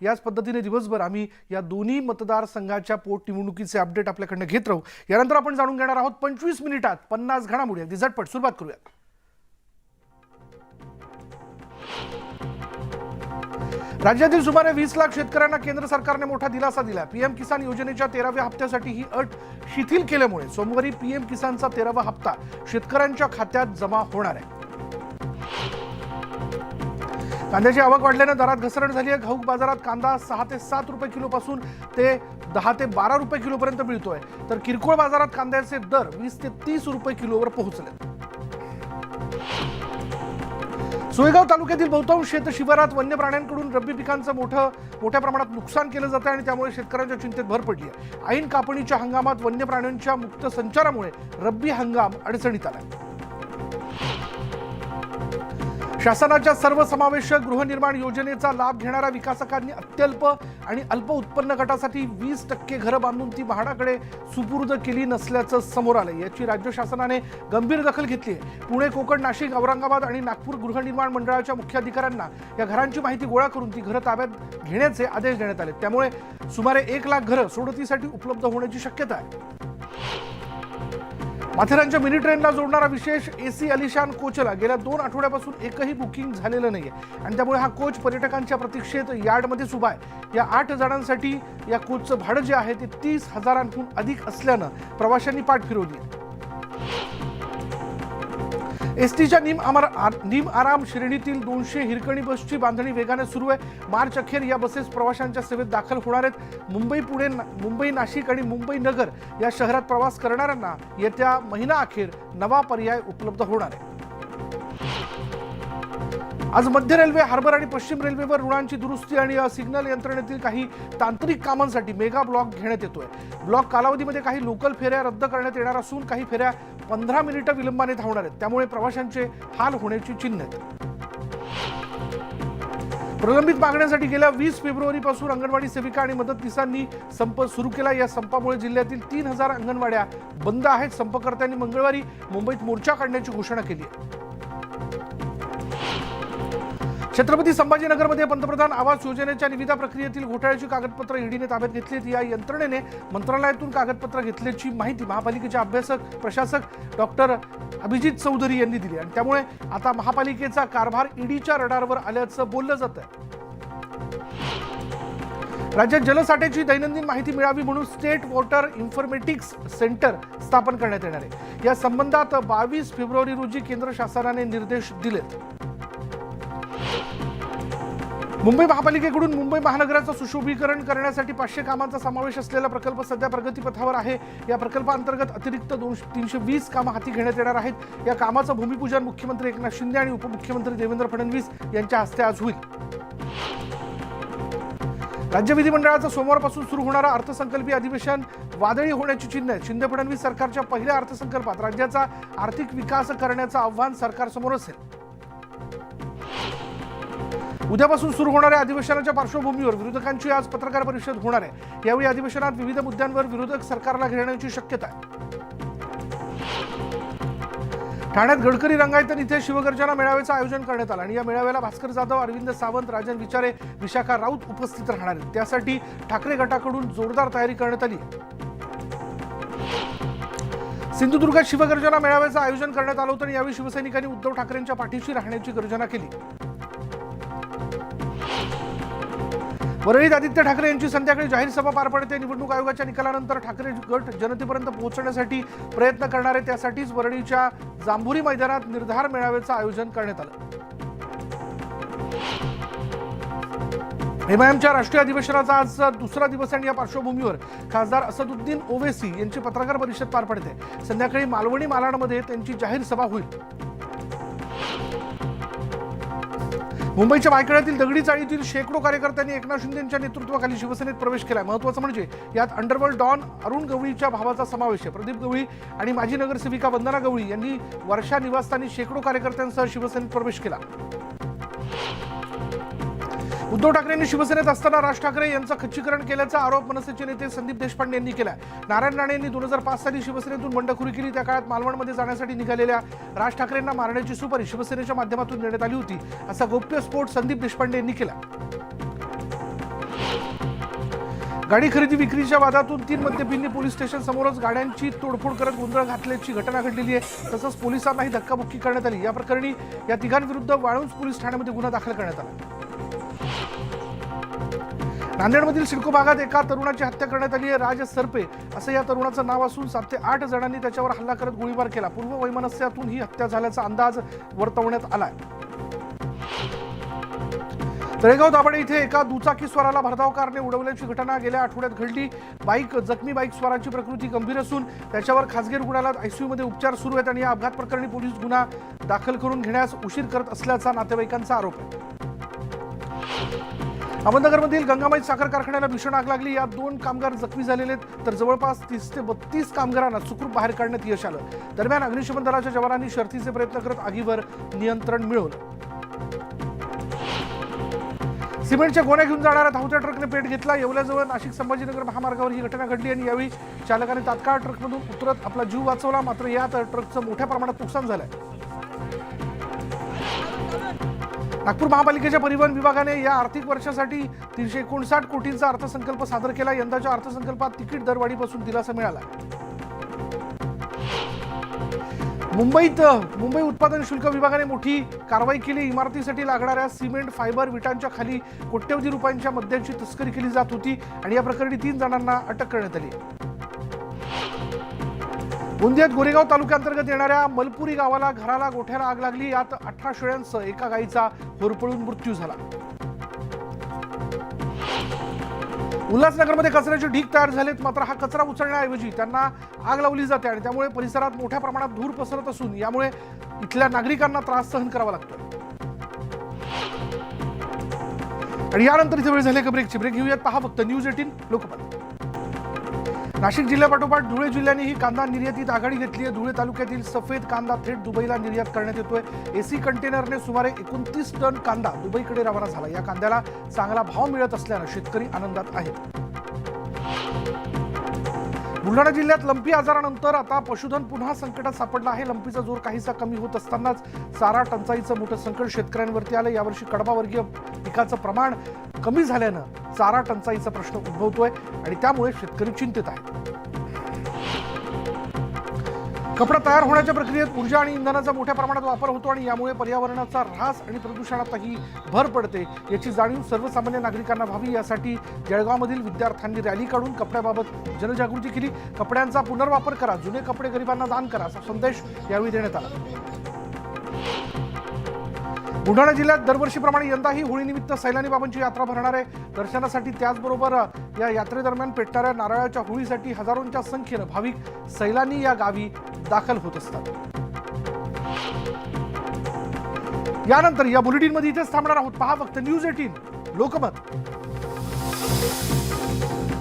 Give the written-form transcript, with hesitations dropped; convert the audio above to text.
याच पद्धतीने दिवसभर आम्ही या दोन्ही मतदारसंघाच्या पोटनिवडणुकीचे अपडेट आपल्याकडनं घेत राहू। यानंतर आपण जाणून घेणार आहोत 25 मिनिटात 50 घडामोडी। अगदी झटपट सुरुवात करूया। राज्यातील सुमारे 20 लाख शेतकऱ्यांना केंद्र सरकारने मोठा दिलासा दिला। पीएम किसान योजनेच्या 13व्या हप्त्यासाठी ही अट शिथिल केल्यामुळे सोमवारी पीएम किसानचा 13वा हप्ता शेतकऱ्यांच्या खात्यात जमा होणार आहे। कांद्याची आवक वाढल्याने दरात घसरण झाली आहे। घाऊक बाजारात कांदा 6 ते 7 रुपये किलो पासून ते 10 ते 12 रुपये किलो पर्यंत मिळतोय, तर किरकोळ बाजारात कांद्याचे दर 20 ते 30 रुपये किलोवर पोहोचले। सोयगाव तालुक्यातील बहुतांश शेत शिवारात वन्य प्राण्यांकडून रब्बी पिकांचं मोठ्या प्रमाणात नुकसान केलं जातं आणि त्यामुळे शेतकऱ्यांच्या चिंतेत भर पडली आहे। ऐन कापणीच्या हंगामात वन्य प्राण्यांच्या मुक्त संचारामुळे रब्बी हंगाम अडचणीत आलाय। शासनाच्या सर्वसमावेशक गृहनिर्माण योजनेचा लाभ घेणाऱ्या विकासकांनी अत्यल्प आणि अल्प उत्पन्न गटासाठी 20% घरं बांधून ती म्हाडाकडे सुपूर्द केली नसल्याचं समोर आलंय। याची राज्य शासनाने गंभीर दखल घेतली आहे। पुणे, कोकण, नाशिक, औरंगाबाद आणि नागपूर गृहनिर्माण मंडळाच्या मुख्याधिकाऱ्यांना या घरांची माहिती गोळा करून ती घरं ताब्यात घेण्याचे आदेश देण्यात आले। त्यामुळे सुमारे 1 लाख घरं सोडतीसाठी उपलब्ध होण्याची शक्यता आहे। माथेरानच्या मिनी ट्रेनला जोडणारा विशेष एसी अलिशान कोचला गेल्या 2 आठवड्यापासून एकही बुकिंग झालेलं नाहीये आणि त्यामुळे हा कोच पर्यटकांच्या प्रतीक्षेत यार्डमध्येच उभा आहे। या 8 जणांसाठी या कोचचं भाडं जे आहे ते 30,000हून अधिक असल्यानं प्रवाशांनी पाठ फिरवली आहे। एसटीच्या निम आराम श्रेणीतील 200 हिरकणी बसची बांधणी वेगाने सुरू आहे। मार्च अखेर या बसेस प्रवाशांच्या सेवेत दाखल होणार आहेत। मुंबई, पुणे, मुंबई, नाशिक आणि मुंबई नगर या शहरात प्रवास करणाऱ्यांना येत्या महिना अखेर नवा पर्याय उपलब्ध होणार आहे। आज मध्य रेल्वे, हार्बर आणि पश्चिम रेल्वेवर रुळांची दुरुस्ती आणि सिग्नल यंत्रणेतील काही तांत्रिक कामांसाठी मेगा ब्लॉक घेण्यात येतोय। ब्लॉक कालावधीमध्ये काही लोकल फेऱ्या रद्द करण्यात येणार असून काही फेऱ्या 15 मिनिटं विलंबाने धावणार आहेत। त्यामुळे प्रवाशांचे हाल होण्याची चिन्ह आहेत। प्रलंबित मागण्यांसाठी गेल्या 20 फेब्रुवारीपासून अंगणवाडी सेविका आणि मदतनीसांनी संप सुरू केला। या संपामुळे जिल्ह्यातील 3000 अंगणवाड्या बंद आहेत। संपकर्त्यांनी मंगळवारी मुंबईत मोर्चा काढण्याची घोषणा केली आहे। छत्रपती संभाजीनगरमध्ये पंतप्रधान आवास योजनेच्या निविदा प्रक्रियेतील घोटाळ्याची कागदपत्र ईडीने ताब्यात घेतलीत। या यंत्रणेने मंत्रालयातून कागदपत्र घेतल्याची माहिती महापालिकेचे अभ्यासक प्रशासक डॉक्टर अभिजित चौधरी यांनी दिली आणि त्यामुळे आता महापालिकेचा कारभार ईडीच्या रडारवर आल्याचं बोललं जात आहे। राज्यात जलसाठ्याची दैनंदिन माहिती मिळावी म्हणून स्टेट वॉटर इन्फॉर्मेटिक्स सेंटर स्थापन करण्यात येणार आहे। या संबंधात 22 फेब्रुवारी रोजी केंद्र शासनाने निर्देश दिलेत। मुंबई महापालिकेकडून मुंबई महानगराचं सुशोभीकरण करण्यासाठी 500 कामांचा समावेश असलेला प्रकल्प सध्या प्रगतीपथावर आहे। या प्रकल्पांतर्गत अतिरिक्त 320 कामं हाती घेण्यात येणार आहेत। या कामाचं भूमिपूजन मुख्यमंत्री एकनाथ शिंदे आणि उपमुख्यमंत्री देवेंद्र फडणवीस यांच्या हस्ते आज होईल। राज्य विधिमंडळाचं सोमवारपासून सुरू होणारा अर्थसंकल्पीय अधिवेशन वादळी होण्याची चिन्ह आहेत। शिंदे फडणवीस सरकारच्या पहिल्या अर्थसंकल्पात राज्याचा आर्थिक विकास करण्याचं आव्हान सरकारसमोर असेल। उद्यापासून सुरू होणाऱ्या अधिवेशनाच्या पार्श्वभूमीवर विरोधकांची आज पत्रकार परिषद होणार आहे। यावेळी अधिवेशनात विविध मुद्द्यांवर विरोधक सरकारला घेरण्याची शक्यता आहे। ठाण्यात गडकरी रंगायतन इथे शिवगर्जना मेळाव्याचं आयोजन करण्यात आलं आणि या मेळाव्याला भास्कर जाधव, अरविंद सावंत, राजन विचारे, विशाखा राऊत उपस्थित राहणार आहेत। त्यासाठी ठाकरे गटाकडून जोरदार तयारी करण्यात आली आहे। सिंधुदुर्गात शिवगर्जना मेळाव्याचं आयोजन करण्यात आलं होतं आणि यावेळी शिवसैनिकांनी उद्धव ठाकरेंच्या पाठीशी राहण्याची गर्जना केली। वरळीत आदित्य ठाकरे यांची संध्याकाळी जाहीर सभा पार पडते। निवडणूक आयोगाच्या निकालानंतर ठाकरे गट जनतेपर्यंत पोहोचण्यासाठी प्रयत्न करणार आहे। त्यासाठीच वरळीच्या जांभुरी मैदानात निर्धार मेळाव्याचं आयोजन करण्यात आलं। एमआयएमच्या राष्ट्रीय अधिवेशनाचा आज दुसरा दिवस आणि या पार्श्वभूमीवर खासदार असदुद्दीन ओवेसी यांची पत्रकार परिषद पार पडते। संध्याकाळी मालवणी मालाडमध्ये त्यांची जाहीर सभा होईल। मुंबईच्या वायकळ्यातील दगडी चाळीतील शेकडो कार्यकर्त्यांनी एकनाथ शिंदे यांच्या नेतृत्वाखाली शिवसेनेत प्रवेश केला। महत्त्वाचं म्हणजे यात अंडरवर्ल्ड डॉन अरुण गवळीच्या भावाचा समावेश आहे। प्रदीप गवळी आणि माजी नगरसेविका वंदना गवळी यांनी वर्षा निवासस्थानी शेकडो कार्यकर्त्यांसह शिवसेनेत प्रवेश केला। उद्धव ठाकरेंनी शिवसेनेत असताना राज ठाकरे यांचं खच्चीकरण केल्याचा आरोप मनसेचे नेते संदीप देशपांडे यांनी केला। नारायण राणे यांनी 2005 साली शिवसेनेतून बंडखोरी केली। त्या काळात मालवणमध्ये जाण्यासाठी निघालेल्या राज ठाकरेंना मारण्याची सुपारी शिवसेनेच्या माध्यमातून देण्यात आली होती, असा गौप्यस्फोट संदीप देशपांडे यांनी केला। गाडी खरेदी विक्रीच्या वादातून 3 मद्यपींनी पोलीस स्टेशन समोरच गाड्यांची तोडफोड करत गोंधळ घातल्याची घटना घडलेली आहे. तसंच पोलिसांनाही धक्काबुक्की करण्यात आली. या प्रकरणी या तिघांविरुद्ध वाळूंज पोलीस ठाण्यामध्ये गुन्हा दाखल करण्यात आला. नांदेडमधील सिडको भागात एका तरुणाची हत्या करण्यात आली आहे. राज सरपे असं या तरुणाचं नाव असून 7 ते 8 जणांनी त्याच्यावर हल्ला करत गोळीबार केला. पूर्व वैमनस्यातून ही हत्या झाल्याचा अंदाज वर्तवण्यात आलाय. तळेगाव दाभाडे इथे एका दुचाकी स्वाराला भरधाव कारने उडवल्याची घटना गेल्या आठवड्यात घडली. जखमी बाईक स्वाराची प्रकृती गंभीर असून त्याच्यावर खासगी रुग्णालयात आयसीयूमध्ये उपचार सुरू आहेत आणि या अपघात प्रकरणी पोलीस गुन्हा दाखल करून घेण्यास उशीर करत असल्याचा नातेवाईकांचा आरोप आहे. अहमदनगरमधील गंगामाई साखर कारखान्याला भीषण आग लागली. यात 2 कामगार जखमी झालेले आहेत तर जवळपास 30 ते 32 कामगारांना सुखरूप बाहेर काढण्यात यश आलं. दरम्यान अग्निशमन दलाच्या जवानांनी शर्थीचे प्रयत्न करत आगीवर नियंत्रण मिळवलं. सिमेंटच्या गोण्या घेऊन जाणाऱ्या धावत्या ट्रकने पेट घेतला. येवल्याजवळ नाशिक संभाजीनगर महामार्गावर ही घटना घडली आणि यावेळी चालकाने तात्काळ ट्रकमधून उतरत आपला जीव वाचवला. मात्र यात ट्रकचं मोठ्या प्रमाणात नुकसान झालंय. नागपूर महापालिकेच्या परिवहन विभागाने या आर्थिक वर्षासाठी 359 कोटींचा अर्थसंकल्प सादर केला. यंदाच्या अर्थसंकल्पात तिकीट दरवाढीपासून दिलासा मिळाला. मुंबई उत्पादन शुल्क विभागाने मोठी कारवाई केली. इमारतीसाठी लागणाऱ्या सिमेंट, फायबर, विटांच्या खाली कोट्यवधी रुपयांच्या मद्याची तस्करी केली जात होती आणि या प्रकरणी 3 जणांना अटक करण्यात आली. गोंदियात गोरेगाव तालुक्याअंतर्गत येणाऱ्या मलपुरी गावाला घराला गोठ्याला आग लागली. यात 18 शेळ्यांसह एका गायीचा होरपळून मृत्यू झाला. उल्हासनगरमध्ये कचऱ्याचे ढीग तयार झालेत. मात्र हा कचरा उचलण्याऐवजी त्यांना आग लावली जाते आणि त्यामुळे परिसरात मोठ्या प्रमाणात धूर पसरत असून यामुळे इथल्या नागरिकांना त्रास सहन करावा लागतो. आणि यानंतर इथे वेळ झाली का ब्रेकची. ब्रेक घेऊयात. पहा फक्त न्यूज 18 लोकमत. नाशिक जिल्ह्यापाठोपाठ धुळे जिल्ह्यानेही कांदा निर्यातीत आघाडी घेतली आहे. धुळे तालुक्यातील सफेद कांदा थेट दुबईला निर्यात करण्यात येतोय. एसी कंटेनरने सुमारे 29 टन कांदा दुबईकडे रवाना झाला. या कांद्याला चांगला भाव मिळत असल्यानं शेतकरी आनंदात आहेत. बुलढाणा जिल्ह्यात लंपी आजारानंतर आता पशुधन पुन्हा संकटात सापडलं आहे. लंपीचा जोर काहीसा कमी होत असतानाच चारा टंचाईचं मोठं संकट शेतकऱ्यांवरती आलं. यावर्षी कडबावर्गीय पिकाचं प्रमाण कमी झाल्यानं चारा टंचाईचा प्रश्न उद्भवतोय आणि त्यामुळे शेतकरी चिंतित आहेत. कपडा तयार होण्याच्या प्रक्रियेत ऊर्जा आणि इंधनाचा मोठ्या प्रमाणात वापर होतो आणि यामुळे पर्यावरणाचा ऱ्हास आणि प्रदूषणातही भर पडते. याची जाणीव सर्वसामान्य नागरिकांना व्हावी यासाठी जळगावमधील विद्यार्थ्यांनी रॅली काढून कपड्याबाबत जनजागृती केली. कपड्यांचा पुनर्वापर करा, जुने कपडे गरिबांना दान करा असा संदेश यावेळी देण्यात आला. बुलढाणा जिल्ह्यात दरवर्षीप्रमाणे यंदाही होळीनिमित्त सैलानी बाबांची यात्रा भरणार आहे. दर्शनासाठी त्याचबरोबर या यात्रेदरम्यान पेटणाऱ्या नारळाच्या होळीसाठी हजारोंच्या संख्येनं भाविक सैलानी या गावी दाखल होत असतात. यानंतर या बुलेटिनमध्ये इथेच थांबणार आहोत. पहा फक्त न्यूज 18 लोकमत.